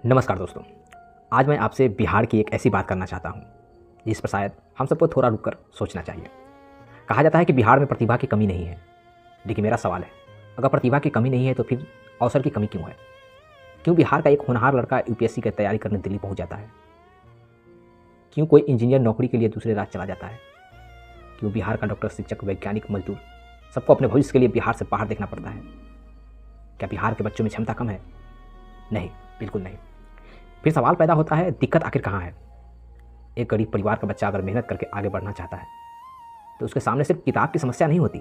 नमस्कार दोस्तों, आज मैं आपसे बिहार की एक ऐसी बात करना चाहता हूँ जिस पर शायद हम सबको थोड़ा रुककर सोचना चाहिए। कहा जाता है कि बिहार में प्रतिभा की कमी नहीं है, लेकिन मेरा सवाल है, अगर प्रतिभा की कमी नहीं है तो फिर अवसर की कमी क्यों है? क्यों बिहार का एक होनहार लड़का यूपीएससी की तैयारी करने दिल्ली पहुँच जाता है? क्यों कोई इंजीनियर नौकरी के लिए दूसरे राज्य चला जाता है? क्यों बिहार का डॉक्टर, शिक्षक, वैज्ञानिक, मजदूर सबको अपने भविष्य के लिए बिहार से बाहर देखना पड़ता है? क्या बिहार के बच्चों में क्षमता कम है? नहीं, बिल्कुल नहीं। फिर सवाल पैदा होता है, दिक्कत आखिर कहाँ है? एक गरीब परिवार का बच्चा अगर मेहनत करके आगे बढ़ना चाहता है तो उसके सामने सिर्फ किताब की समस्या नहीं होती,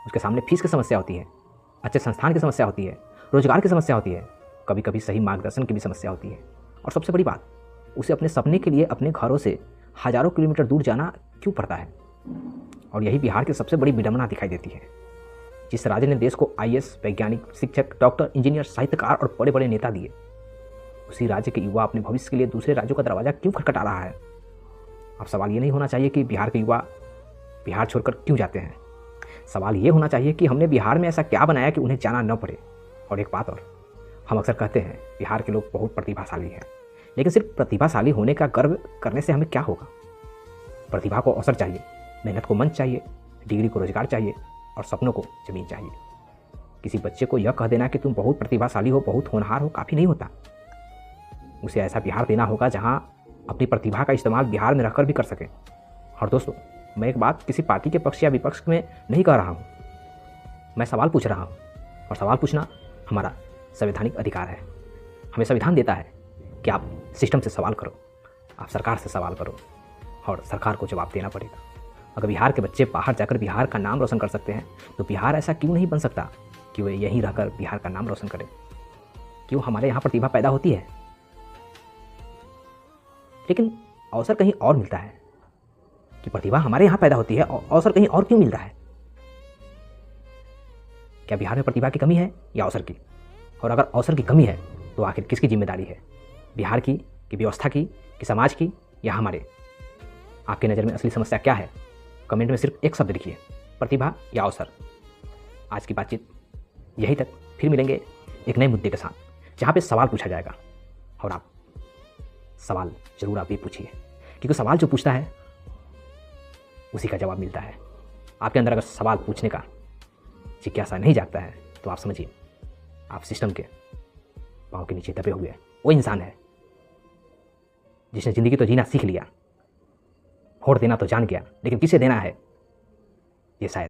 उसके सामने फीस की समस्या होती है, अच्छे संस्थान की समस्या होती है, रोजगार की समस्या होती है, कभी कभी सही मार्गदर्शन की भी समस्या होती है, और सबसे बड़ी बात, उसे अपने सपने के लिए अपने घरों से हजारों किलोमीटर दूर जाना क्यों पड़ता है? और यही बिहार की सबसे बड़ी विडंबना दिखाई देती है। जिस राज्य ने देश को आईएएस, वैज्ञानिक, शिक्षक, डॉक्टर, इंजीनियर, साहित्यकार और बड़े बड़े नेता दिए, उसी राज्य के युवा अपने भविष्य के लिए दूसरे राज्यों का दरवाज़ा क्यों खटखटा रहा है? अब सवाल ये नहीं होना चाहिए कि बिहार के युवा बिहार छोड़कर क्यों जाते हैं। सवाल ये होना चाहिए कि हमने बिहार में ऐसा क्या बनाया कि उन्हें जाना न पड़े। और एक बात और, हम अक्सर कहते हैं बिहार के लोग बहुत प्रतिभाशाली हैं, लेकिन सिर्फ प्रतिभाशाली होने का गर्व करने से हमें क्या होगा? प्रतिभा को अवसर चाहिए, मेहनत को मंच चाहिए, डिग्री को रोजगार चाहिए और सपनों को जमीन चाहिए। किसी बच्चे को यह कह देना कि तुम बहुत प्रतिभाशाली हो, बहुत होनहार हो, काफ़ी नहीं होता। उसे ऐसा बिहार देना होगा जहां अपनी प्रतिभा का इस्तेमाल बिहार में रहकर भी कर सके। और दोस्तों, मैं एक बात किसी पार्टी के पक्ष या विपक्ष में नहीं कह रहा हूं, मैं सवाल पूछ रहा हूं, और सवाल पूछना हमारा संवैधानिक अधिकार है। हमें संविधान देता है कि आप सिस्टम से सवाल करो, आप सरकार से सवाल करो, और सरकार को जवाब देना पड़ेगा। अगर बिहार के बच्चे बाहर जाकर बिहार का नाम रोशन कर सकते हैं तो बिहार ऐसा क्यों नहीं बन सकता कि वे यहीं रहकर बिहार का नाम रोशन करें? क्यों हमारे यहाँ प्रतिभा पैदा होती है लेकिन अवसर कहीं और मिलता है? कि प्रतिभा हमारे यहाँ पैदा होती है और अवसर कहीं और क्यों मिलता है? क्या बिहार में प्रतिभा की कमी है या अवसर की? और अगर अवसर की कमी है तो आखिर किसकी जिम्मेदारी है? बिहार की, कि व्यवस्था की, कि समाज की, या हमारे? आपकी नज़र में असली समस्या क्या है? कमेंट में सिर्फ एक शब्द लिखिए, प्रतिभा या अवसर। आज की बातचीत यहीं तक, फिर मिलेंगे एक नए मुद्दे के साथ जहाँ पे सवाल पूछा जाएगा। और आप सवाल जरूर आप भी पूछिए, क्योंकि सवाल जो पूछता है उसी का जवाब मिलता है। आपके अंदर अगर सवाल पूछने का जिज्ञासा नहीं जागता है तो आप समझिए आप सिस्टम के पाँव के नीचे दबे हुए वो इंसान है जिसने ज़िंदगी तो जीना सीख लिया, वोट देना तो जान गया, लेकिन किसे देना है ये शायद